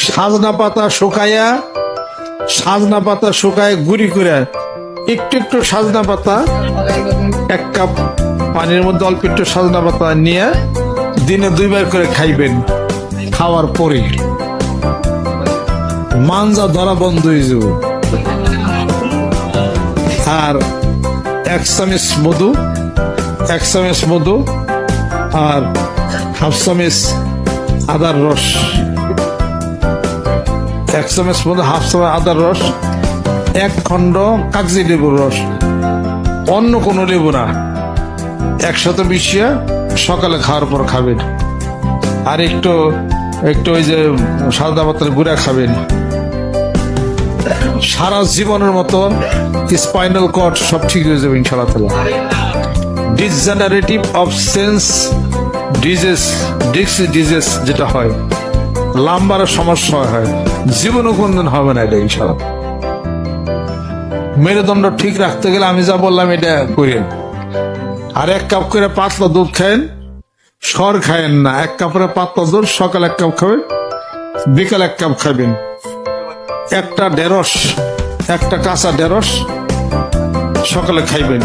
সাজনা পাতা শুকায়া গুঁড়ি করে একটু একটু সাজনা পাতা, 1 কাপ পানির মধ্যে অল্প একটু সাজনা পাতা নিয়ে দিনে 2 বার করে খাইবেন। খাওয়ার পরে মানজা ধরা বন্ধ হয়ে যাবে। আর 1 চামচ মধু আর 1/2 চামচ আদার রস, 1 চামচ মধু, 1/2 চামচ আদার রস, 1 খণ্ড কাগজি লেবুর রস, অন্য কোনো লেবু না, একসাথে মিশিয়ে সকালে খাওয়ার পর খাবেন। আর একটু ওই যে সাদা পাতার গুঁড়া খাবেন। সারা জীবনের মতো স্পাইনাল কর্ড সব ঠিক হয়ে যাবে ইনশাআল্লাহ তাআলা। ডিজেনারেটিভ অফ সেন্স ডিজিজ যেটা হয়, লাম্বার সমস্যা হয়, জীবনও কোনদিন হবে না এটা ইনশাআল্লাহ। মেরুদণ্ড ঠিক রাখতে গেলে আমি যা বললাম এটা করেন। আর 1 কাপ করে পাতলা দুধ খায়েন, সর খায়েন না। 1 কাপের পাতলা দুধ সকালে 1 কাপ খাবেন, বিকাল 1 কাপ খাবেন। একটা কাঁচা ঢেঁড়স সকালে খাইবেন।